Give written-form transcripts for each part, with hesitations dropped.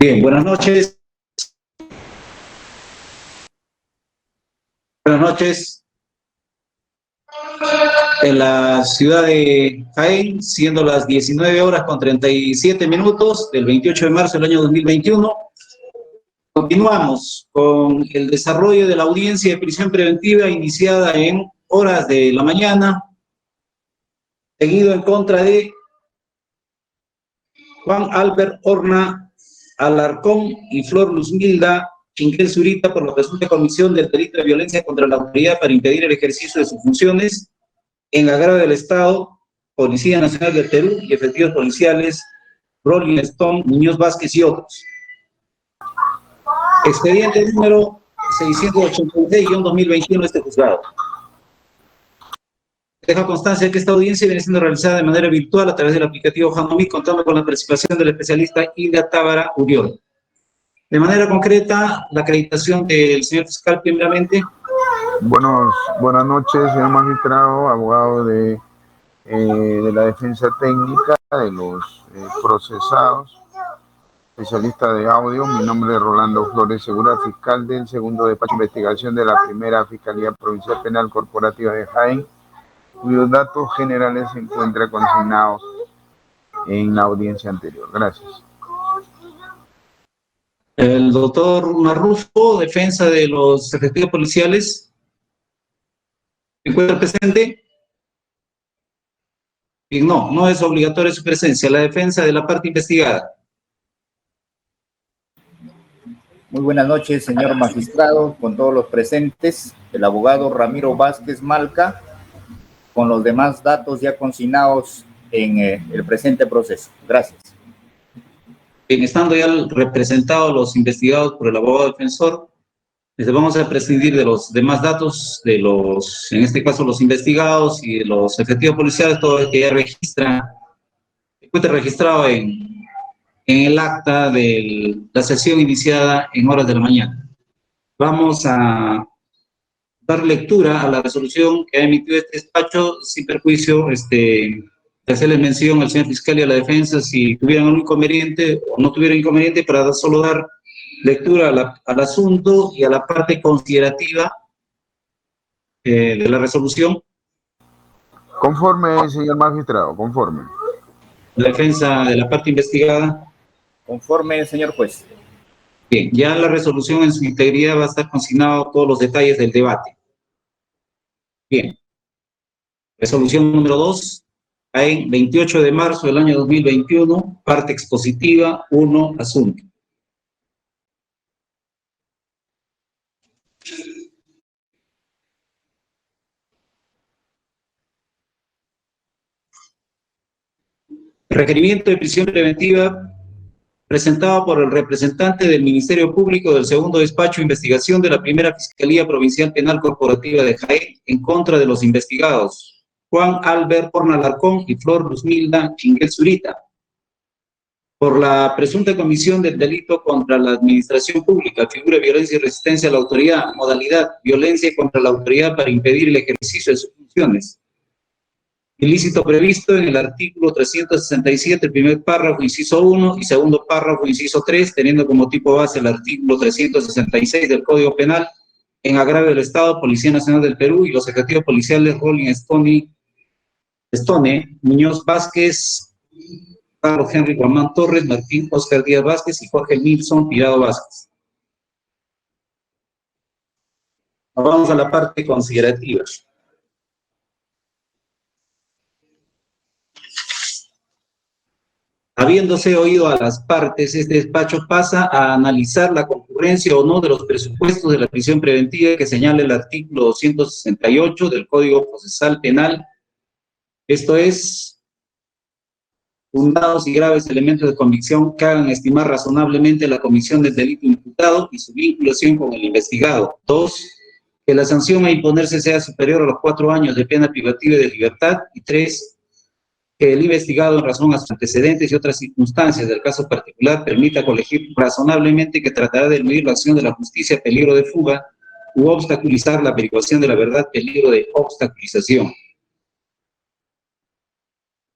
Bien, buenas noches. Buenas noches. En la ciudad de Jaén, siendo las 19 horas con 37 minutos del 28 de marzo del año 2021, continuamos con el desarrollo de la audiencia de prisión preventiva iniciada en horas de la mañana, seguido en contra de Juan Albert Horna Alarcón y Flor Luzmilda Chinquel Zurita por la presunta comisión del delito de violencia contra la autoridad para impedir el ejercicio de sus funciones en agravio del Estado, Policía Nacional del Perú y efectivos policiales Rolling Stone, Muñoz Vázquez y otros. Expediente número 686-2021 de este juzgado. Deja constancia de que esta audiencia viene siendo realizada de manera virtual a través del aplicativo Hanomi, contando con la participación del especialista Hilda Tábara Uriol. De manera concreta, la acreditación del señor fiscal, primeramente. Buenas noches, señor magistrado, abogado de la defensa técnica de los procesados, especialista de audio. Mi nombre es Rolando Flores Segura, fiscal del segundo despacho de investigación de la primera Fiscalía Provincial Penal Corporativa de Jaén, cuyos datos generales se encuentran consignados en la audiencia anterior. Gracias. El doctor Marrufo, defensa de los efectivos policiales. ¿Se encuentra presente? Bien, no es obligatoria su presencia. La defensa de la parte investigada. Muy buenas noches, señor magistrado, con todos los presentes, el abogado Ramiro Vázquez Malca, con los demás datos ya consignados en el presente proceso. Gracias. Bien, estando ya representados los investigados por el abogado defensor, les vamos a prescindir de los demás datos, de los, en este caso, los investigados y de los efectivos policiales, todo el que ya registra, encuentra registrado en el acta de la sesión iniciada en horas de la mañana. Vamos a dar lectura a la resolución que ha emitido este despacho, sin perjuicio de hacerle mención al señor fiscal y a la defensa si tuvieran algún inconveniente o no tuvieran inconveniente, para solo dar lectura al asunto y a la parte considerativa de la resolución. Conforme, señor magistrado, conforme. La defensa de la parte investigada. Conforme, señor juez. Bien, ya la resolución en su integridad va a estar consignado todos los detalles del debate. Bien. Resolución número 2, en 28 de marzo del año 2021, parte expositiva, 1, asunto. Requerimiento de prisión preventiva presentado por el representante del Ministerio Público del segundo despacho de investigación de la primera Fiscalía Provincial Penal Corporativa de Jaén en contra de los investigados Juan Albert Horna Alarcón y Flor Luzmilda Chinguel Zurita por la presunta comisión del delito contra la administración pública, figura de violencia y resistencia a la autoridad, modalidad violencia contra la autoridad para impedir el ejercicio de sus funciones. Ilícito previsto en el artículo 367, el primer párrafo, inciso 1, y segundo párrafo, inciso 3, teniendo como tipo base el artículo 366 del Código Penal, en agravio del Estado, Policía Nacional del Perú y los efectivos policiales Rolling Stone, Muñoz Vázquez, Carlos Henry Guamán Torres, Martín Oscar Díaz Vázquez y Jorge Nilsson Tirado Vázquez. Vamos a la parte considerativa. Habiéndose oído a las partes, este despacho pasa a analizar la concurrencia o no de los presupuestos de la prisión preventiva que señala el artículo 268 del Código Procesal Penal. Esto es, fundados y graves elementos de convicción que hagan estimar razonablemente la comisión del delito imputado y su vinculación con el investigado. 2, que la sanción a imponerse sea superior a los 4 años de pena privativa de libertad. Y 3, que el investigado, en razón a sus antecedentes y otras circunstancias del caso particular, permita colegir razonablemente que tratará de eludir la acción de la justicia, peligro de fuga, u obstaculizar la averiguación de la verdad, peligro de obstaculización.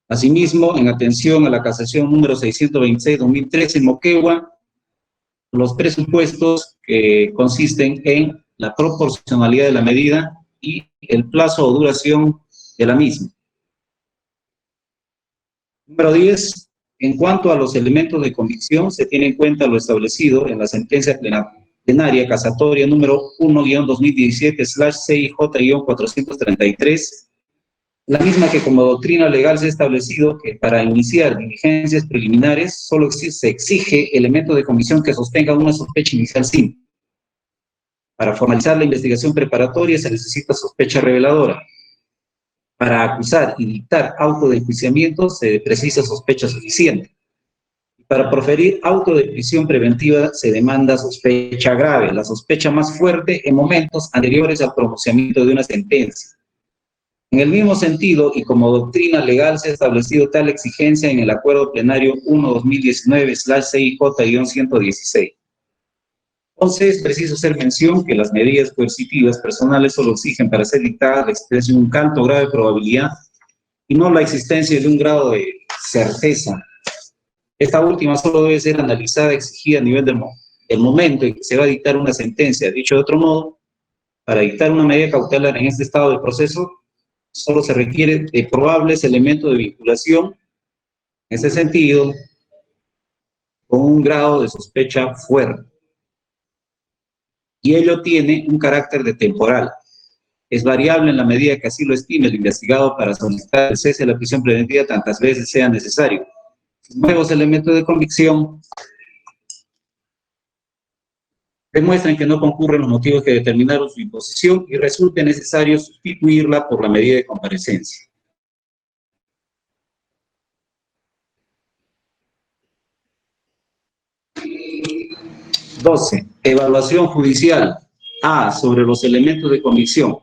Asimismo, en atención a la casación número 626-2013 en Moquegua, los presupuestos que consisten en la proporcionalidad de la medida y el plazo o duración de la misma. Número 10. En cuanto a los elementos de convicción, se tiene en cuenta lo establecido en la sentencia plenaria casatoria número 1-2017/CIJ-433, la misma que como doctrina legal se ha establecido que para iniciar diligencias preliminares solo se exige elementos de convicción que sostengan una sospecha inicial simple. Para formalizar la investigación preparatoria se necesita sospecha reveladora. Para acusar y dictar auto de enjuiciamiento se precisa sospecha suficiente. Para proferir auto de prisión preventiva se demanda sospecha grave, la sospecha más fuerte en momentos anteriores al pronunciamiento de una sentencia. En el mismo sentido, y como doctrina legal, se ha establecido tal exigencia en el Acuerdo Plenario 1-2019/CIJ-116. Entonces, es preciso hacer mención que las medidas coercitivas personales solo exigen para ser dictadas la existencia de un alto grado de probabilidad y no la existencia de un grado de certeza. Esta última solo debe ser analizada, exigida a nivel del momento en que se va a dictar una sentencia. Dicho de otro modo, para dictar una medida cautelar en este estado de proceso, solo se requiere de probables elementos de vinculación, en ese sentido, con un grado de sospecha fuerte. Y ello tiene un carácter de temporal. Es variable en la medida que así lo estime el investigado para solicitar el cese de la prisión preventiva tantas veces sea necesario. Nuevos elementos de convicción demuestran que no concurren los motivos que determinaron su imposición y resulte necesario sustituirla por la medida de comparecencia. (12) Evaluación judicial. A. Sobre los elementos de convicción.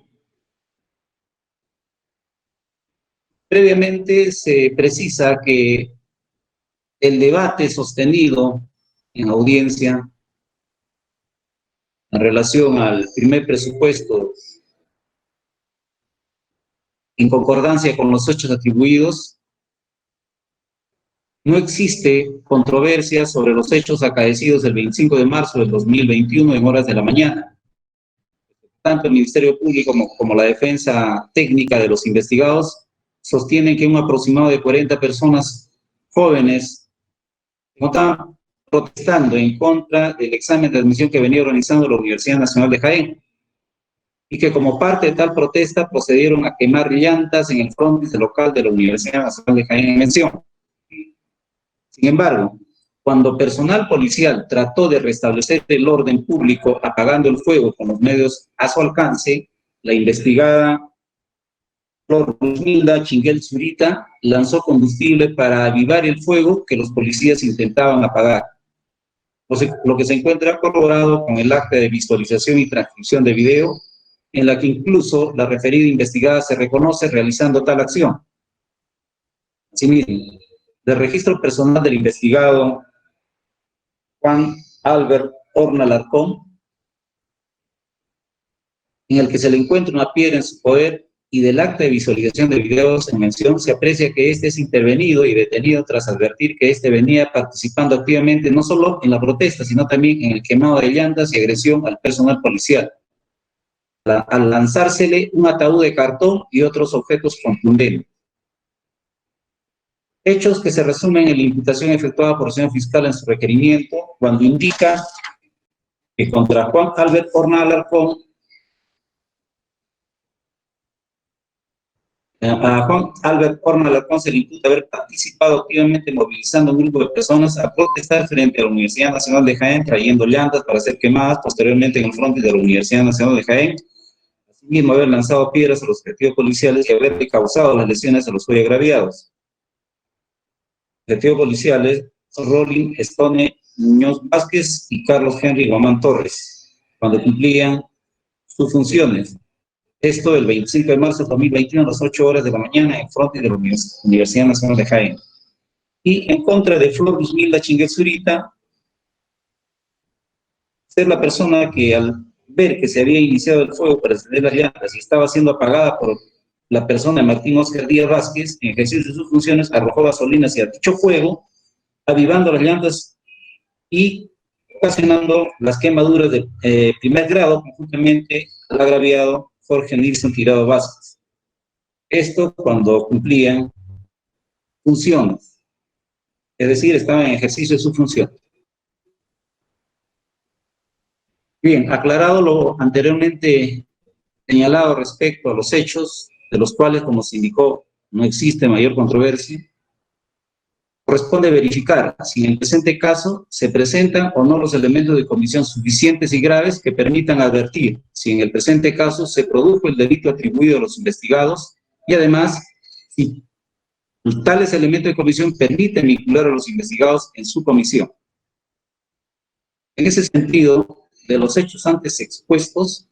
Previamente se precisa que el debate sostenido en audiencia en relación al primer presupuesto en concordancia con los hechos atribuidos, no existe controversia sobre los hechos acaecidos el 25 de marzo del 2021 en horas de la mañana. Tanto el Ministerio Público como la defensa técnica de los investigados sostienen que un aproximado de 40 personas jóvenes estaban protestando en contra del examen de admisión que venía organizando la Universidad Nacional de Jaén y que como parte de tal protesta procedieron a quemar llantas en el frontis local de la Universidad Nacional de Jaén en mención. Sin embargo, cuando personal policial trató de restablecer el orden público apagando el fuego con los medios a su alcance, la investigada Flor Luzmilda Chinguel Zurita lanzó combustible para avivar el fuego que los policías intentaban apagar, lo que se encuentra corroborado con el acta de visualización y transcripción de video, en la que incluso la referida investigada se reconoce realizando tal acción. Asimismo, del registro personal del investigado Juan Albert Horna Alarcón, en el que se le encuentra una piedra en su poder, y del acta de visualización de videos en mención, se aprecia que este es intervenido y detenido tras advertir que este venía participando activamente no solo en la protesta, sino también en el quemado de llantas y agresión al personal policial, al lanzársele un ataúd de cartón y otros objetos contundentes. Hechos que se resumen en la imputación efectuada por el señor fiscal en su requerimiento, cuando indica que contra Juan Albert Horna Alarcón, a Juan Albert Horna Alarcón se le imputa haber participado activamente movilizando un grupo de personas a protestar frente a la Universidad Nacional de Jaén, trayendo llantas para ser quemadas posteriormente en el frontis de la Universidad Nacional de Jaén. Asimismo, haber lanzado piedras a los objetivos policiales y haber causado las lesiones a los hoy agraviados. Objetivos policiales: Rolling Stone Muñoz Vázquez y Carlos Henry Guamán Torres, cuando cumplían sus funciones. Esto el 25 de marzo de 2021 a las 8 horas de la mañana en frente de la Universidad Nacional de Jaén. Y en contra de Flor Luzmilda Chinguel Zurita, ser la persona que al ver que se había iniciado el fuego para encender las llantas y estaba siendo apagada por la persona de Martín Oscar Díaz Vázquez, en ejercicio de sus funciones, arrojó gasolina hacia dicho fuego, avivando las llantas y ocasionando las quemaduras de primer grado conjuntamente al agraviado Jorge Nilson Tirado Vázquez. Esto cuando cumplían funciones, es decir, estaban en ejercicio de su función. Bien, aclarado lo anteriormente señalado respecto a los hechos, de los cuales, como se indicó, no existe mayor controversia, corresponde verificar si en el presente caso se presentan o no los elementos de comisión suficientes y graves que permitan advertir si en el presente caso se produjo el delito atribuido a los investigados y además si tales elementos de comisión permiten vincular a los investigados en su comisión. En ese sentido, de los hechos antes expuestos,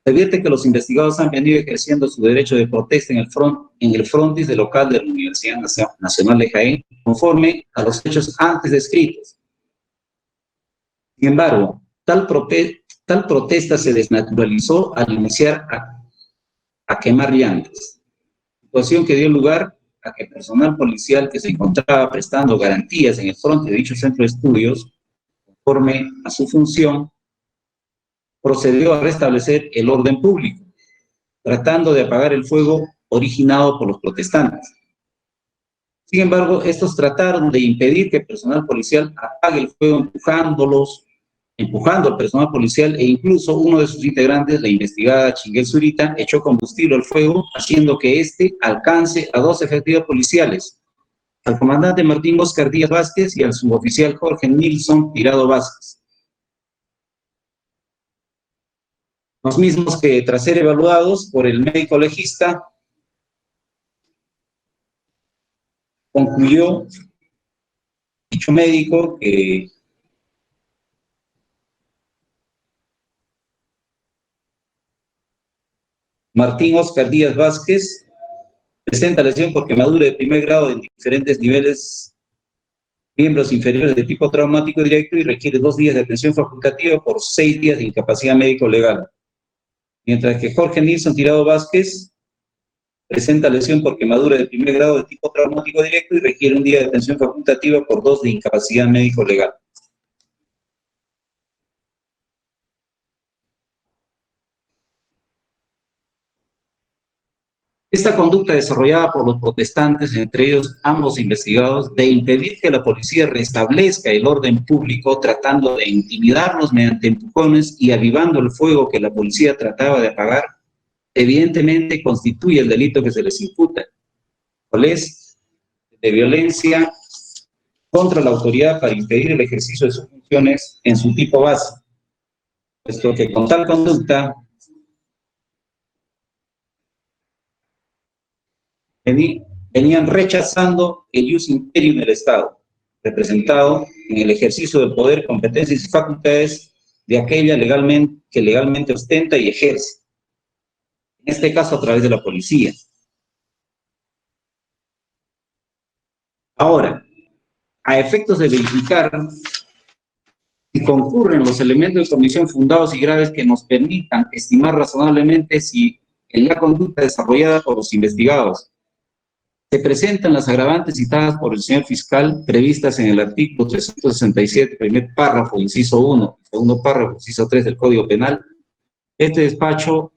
se advierte que los investigados han venido ejerciendo su derecho de protesta en el frontis del local de la Universidad Nacional de Jaén, conforme a los hechos antes descritos. Sin embargo, tal protesta se desnaturalizó al iniciar a quemar llantas, situación que dio lugar a que personal policial que se encontraba prestando garantías en el frontis de dicho centro de estudios, conforme a su función, procedió a restablecer el orden público, tratando de apagar el fuego originado por los protestantes. Sin embargo, estos trataron de impedir que el personal policial apague el fuego empujando al personal policial e incluso uno de sus integrantes, la investigada Chinguel Zurita, echó combustible al fuego, haciendo que éste alcance a 2 efectivos policiales, al comandante Martín Oscar Díaz Vázquez y al suboficial Jorge Nilson Tirado Vázquez. Los mismos que, tras ser evaluados por el médico legista, concluyó dicho médico que Martín Oscar Díaz Vázquez presenta lesión por quemadura de primer grado en diferentes niveles, miembros inferiores de tipo traumático directo y requiere 2 días de atención facultativa por 6 días de incapacidad médico-legal. Mientras que Jorge Nilson Tirado Vázquez presenta lesión por quemadura de primer grado de tipo traumático directo y requiere 1 día de atención facultativa por 2 de incapacidad médico-legal. Esta conducta desarrollada por los protestantes, entre ellos ambos investigados, de impedir que la policía restablezca el orden público, tratando de intimidarnos mediante empujones y avivando el fuego que la policía trataba de apagar, evidentemente constituye el delito que se les imputa, cual es de violencia contra la autoridad para impedir el ejercicio de sus funciones en su tipo base, puesto que con tal conducta venían rechazando el ius imperium del Estado, representado en el ejercicio del poder, competencias y facultades de aquella que legalmente ostenta y ejerce, en este caso a través de la policía. Ahora, a efectos de verificar si concurren los elementos de comisión fundados y graves que nos permitan estimar razonablemente si en la conducta desarrollada por los investigados se presentan las agravantes citadas por el señor fiscal previstas en el artículo 367, primer párrafo, inciso 1, segundo párrafo, inciso 3 del Código Penal, este despacho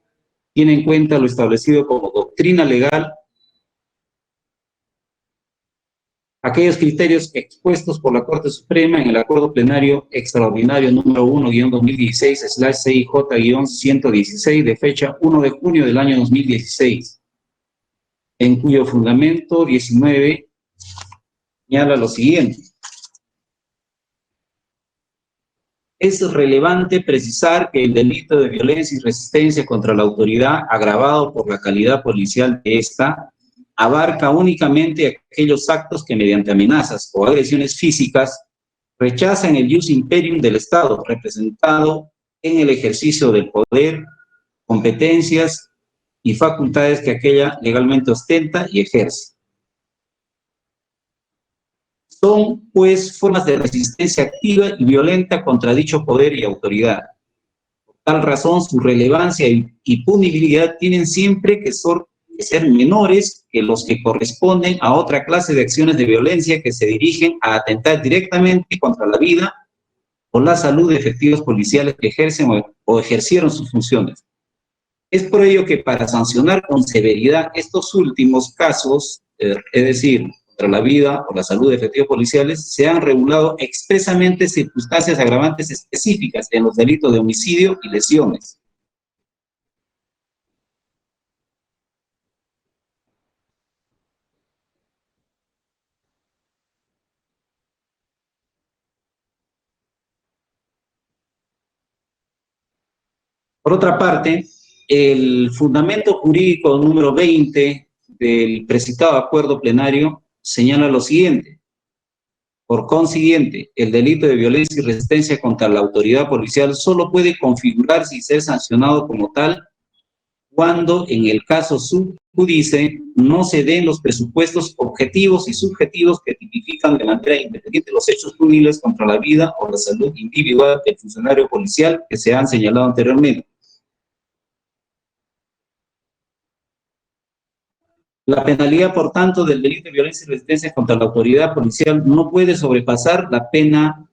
tiene en cuenta lo establecido como doctrina legal, aquellos criterios expuestos por la Corte Suprema en el Acuerdo Plenario Extraordinario número 1-2016/CIJ-116 de fecha 1 de junio del año 2016. En cuyo fundamento 19 señala lo siguiente. Es relevante precisar que el delito de violencia y resistencia contra la autoridad, agravado por la calidad policial de esta, abarca únicamente aquellos actos que mediante amenazas o agresiones físicas rechazan el ius imperium del Estado, representado en el ejercicio del poder, competencias y facultades que aquella legalmente ostenta y ejerce. Son, pues, formas de resistencia activa y violenta contra dicho poder y autoridad. Por tal razón, su relevancia y punibilidad tienen siempre que ser menores que los que corresponden a otra clase de acciones de violencia que se dirigen a atentar directamente contra la vida o la salud de efectivos policiales que ejercen o ejercieron sus funciones. Es por ello que para sancionar con severidad estos últimos casos, es decir, contra la vida o la salud de efectivos policiales, se han regulado expresamente circunstancias agravantes específicas en los delitos de homicidio y lesiones. Por otra parte, el fundamento jurídico número 20 del precitado acuerdo plenario señala lo siguiente. Por consiguiente, el delito de violencia y resistencia contra la autoridad policial solo puede configurarse y ser sancionado como tal cuando, en el caso subjudice, no se den los presupuestos objetivos y subjetivos que tipifican de manera independiente los hechos punibles contra la vida o la salud individual del funcionario policial que se han señalado anteriormente. La penalidad, por tanto, del delito de violencia y resistencia contra la autoridad policial no puede sobrepasar la pena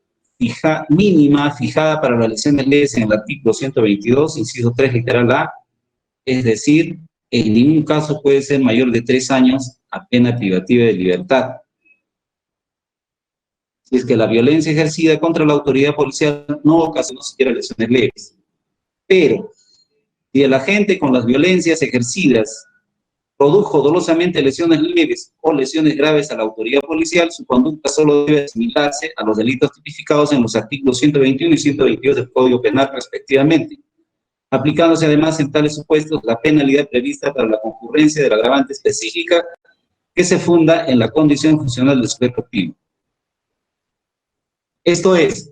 mínima fijada para las lesiones leves en el artículo 122, inciso 3, literal A, es decir, en ningún caso puede ser mayor de 3 años a pena privativa de libertad. Si es que la violencia ejercida contra la autoridad policial no ocasionó siquiera lesiones leves. Pero, si el agente con las violencias ejercidas produjo dolosamente lesiones leves o lesiones graves a la autoridad policial, su conducta solo debe asimilarse a los delitos tipificados en los artículos 121 y 122 del Código Penal respectivamente, aplicándose además en tales supuestos la penalidad prevista para la concurrencia de la agravante específica que se funda en la condición funcional del sujeto activo. Esto es,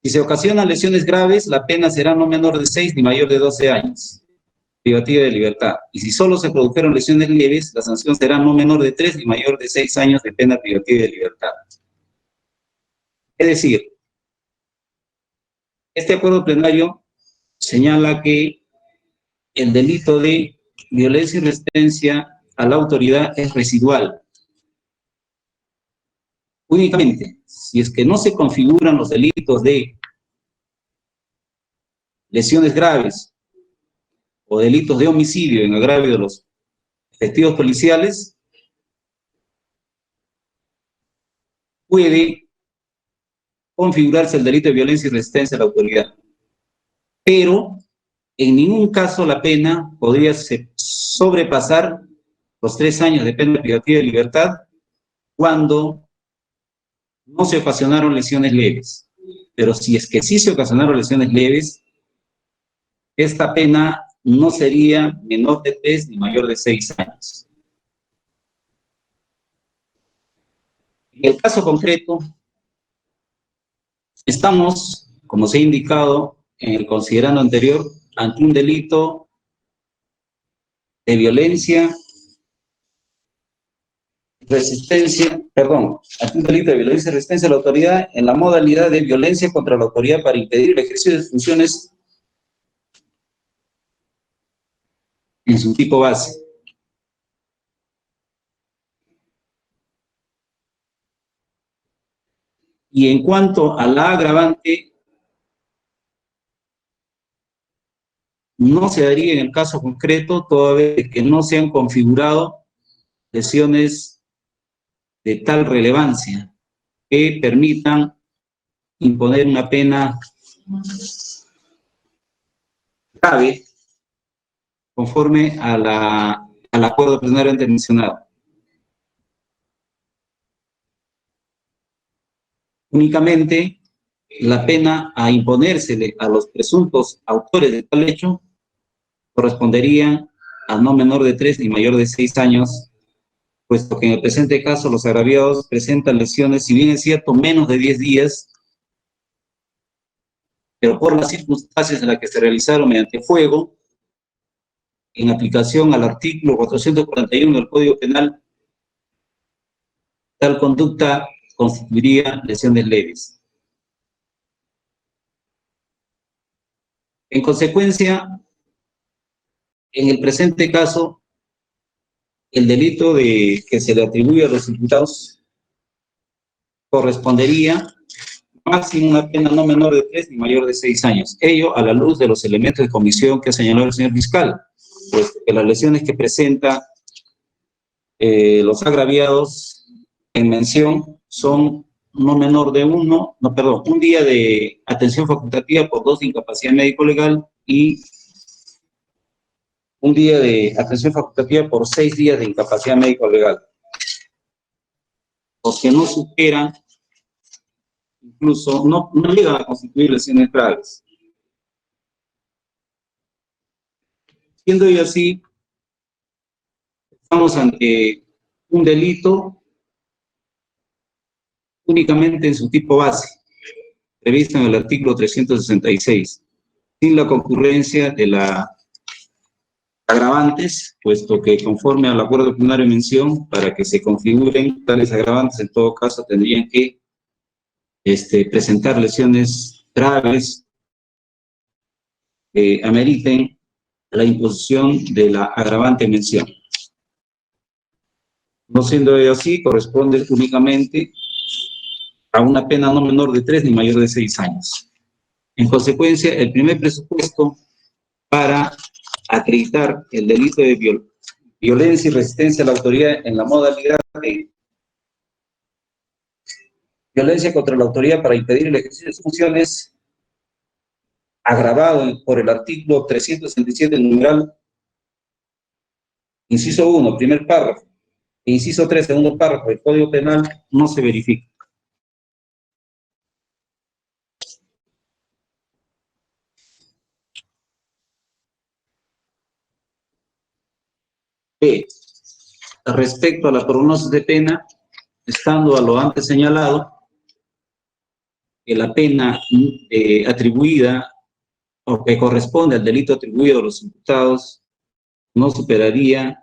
si se ocasionan lesiones graves, la pena será no menor de 6 ni mayor de 12 años. Privativa de libertad. Y si solo se produjeron lesiones leves, la sanción será no menor de 3 ni mayor de 6 años de pena privativa de libertad. Es decir, este acuerdo plenario señala que el delito de violencia y resistencia a la autoridad es residual. Únicamente, si es que no se configuran los delitos de lesiones graves o delitos de homicidio en agravio de los efectivos policiales, puede configurarse el delito de violencia y resistencia a la autoridad. Pero en ningún caso la pena podría sobrepasar los 3 años de pena privativa de libertad cuando no se ocasionaron lesiones leves. Pero si es que sí se ocasionaron lesiones leves, esta pena no sería menor de 3 ni mayor de 6 años. En el caso concreto, estamos, como se ha indicado en el considerando anterior, ante un delito de violencia, ante un delito de violencia y resistencia a la autoridad en la modalidad de violencia contra la autoridad para impedir el ejercicio de funciones en su tipo base. Y en cuanto a la agravante, no se daría en el caso concreto, toda vez que no se han configurado lesiones de tal relevancia que permitan imponer una pena grave conforme al acuerdo plenario antes mencionado. Únicamente la pena a imponérsele a los presuntos autores de tal hecho correspondería a no menor de 3 ni mayor de 6 años, puesto que en el presente caso los agraviados presentan lesiones, si bien es cierto, menos de 10 días, pero por las circunstancias en las que se realizaron mediante fuego, en aplicación al artículo 441 del Código Penal, tal conducta constituiría lesiones leves. En consecuencia, en el presente caso, el delito que se le atribuye a los imputados correspondería máximo una pena no menor de 3 ni mayor de 6 años. Ello a la luz de los elementos de comisión que ha señalado el señor fiscal, pues que las lesiones que presenta los agraviados en mención son no menor de un día de atención facultativa por 2 de incapacidad médico-legal y un día de atención facultativa por 6 días de incapacidad médico-legal. Los que no superan, incluso no llegan a constituir lesiones graves. Siendo ello así, estamos ante un delito únicamente en su tipo base, previsto en el artículo 366, sin la concurrencia de las agravantes, puesto que conforme al acuerdo plenario de mención, para que se configuren tales agravantes, en todo caso tendrían que presentar lesiones graves que ameriten la imposición de la agravante en mención. No siendo ello así, corresponde únicamente a una pena no menor de 3 ni mayor de 6 años. En consecuencia, el primer presupuesto para acreditar el delito de violencia y resistencia a la autoridad en la modalidad de violencia contra la autoridad para impedir el ejercicio de sus funciones, agravado por el artículo 367, numeral, inciso 1, primer párrafo, e inciso 3, segundo párrafo del Código Penal, no se verifica. B. Respecto a la prognosis de pena, estando a lo antes señalado, que la pena atribuida o que corresponde al delito atribuido a los imputados no superaría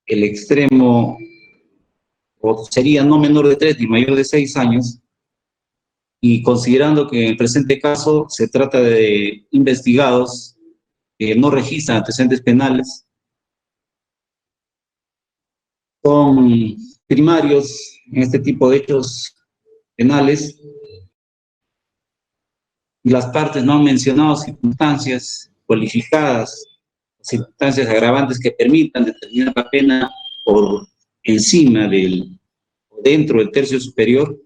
el extremo, o sería no menor de 3 ni mayor de 6 años, y considerando que en el presente caso se trata de investigados que no registran antecedentes penales, son primarios en este tipo de hechos penales, y las partes no han mencionado circunstancias cualificadas, circunstancias agravantes que permitan determinar la pena por encima o dentro del tercio superior.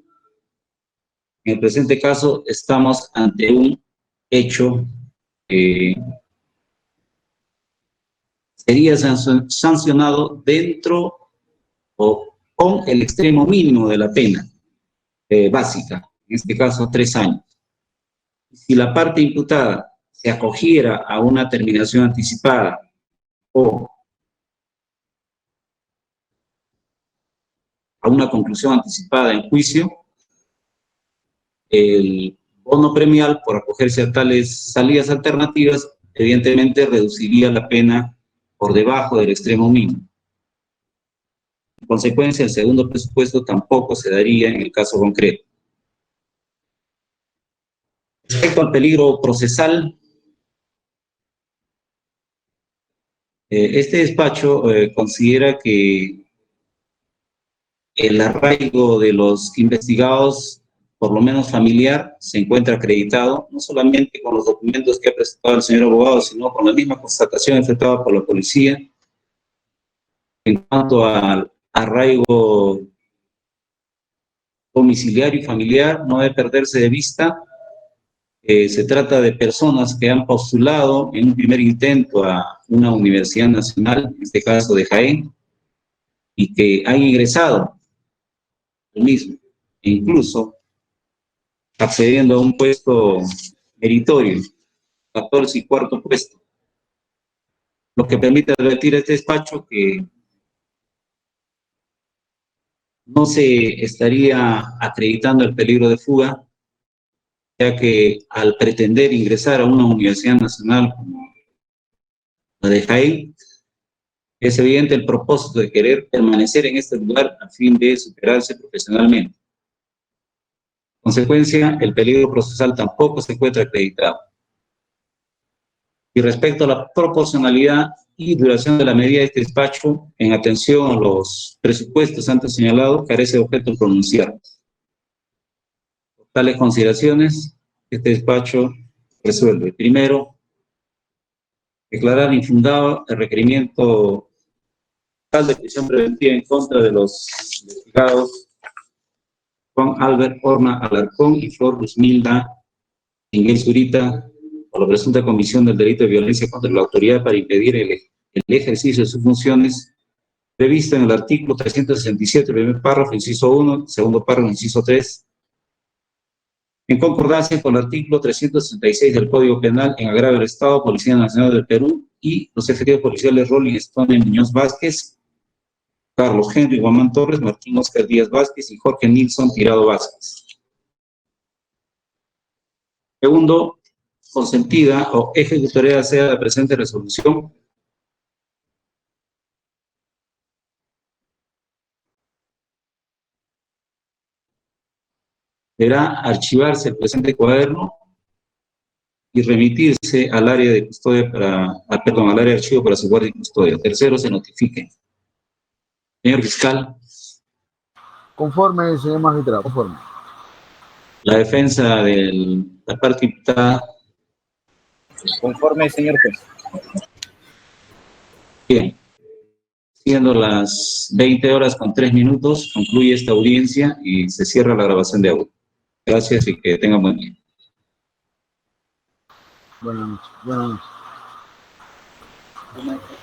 En el presente caso estamos ante un hecho que sería sancionado dentro o con el extremo mínimo de la pena básica, en este caso 3 años. Si la parte imputada se acogiera a una terminación anticipada o a una conclusión anticipada en juicio, el bono premial por acogerse a tales salidas alternativas evidentemente reduciría la pena por debajo del extremo mínimo. En consecuencia, el segundo presupuesto tampoco se daría en el caso concreto. Respecto al peligro procesal, este despacho considera que el arraigo de los investigados, por lo menos familiar, se encuentra acreditado, no solamente con los documentos que ha presentado el señor abogado, sino con la misma constatación efectuada por la policía. En cuanto al arraigo domiciliario y familiar, no debe perderse de vista. Se trata de personas que han postulado en un primer intento a una universidad nacional, en este caso de Jaén, y que han ingresado al mismo, e incluso accediendo a un puesto meritorio, 14 y cuarto puesto, lo que permite advertir a este despacho que no se estaría acreditando el peligro de fuga, ya que al pretender ingresar a una universidad nacional como la de Jaén, es evidente el propósito de querer permanecer en este lugar a fin de superarse profesionalmente. En consecuencia, el peligro procesal tampoco se encuentra acreditado. Y respecto a la proporcionalidad y duración de la medida de este despacho, en atención a los presupuestos antes señalados, carece de objeto pronunciar. Tales consideraciones, este despacho resuelve. Primero, declarar infundado el requerimiento de prisión preventiva en contra de los investigados Juan Albert Horna Alarcón y Flor Luzmilda Miguel Zurita por la presunta comisión del delito de violencia contra la autoridad para impedir el ejercicio de sus funciones previsto en el artículo 367, primer párrafo, inciso 1, segundo párrafo, inciso 3, en concordancia con el artículo 366 del Código Penal en agravio del Estado, Policía Nacional del Perú y los efectivos policiales Rolling Stone Muñoz Vázquez, Carlos Henry Guamán Torres, Martín Oscar Díaz Vázquez y Jorge Nilsson Tirado Vázquez. Segundo, consentida o ejecutoria sea la presente resolución deberá archivarse el presente cuaderno y remitirse al área de custodia al área de archivo para su guardia y custodia. Tercero, se notifique. Señor fiscal. Conforme, señor magistrado, conforme. La defensa de la parte imputada. Conforme, señor juez. Bien. Siendo las 20:03, concluye esta audiencia y se cierra la grabación de audio. Gracias y que tengan buen día. Buenas noches. Buenas noches.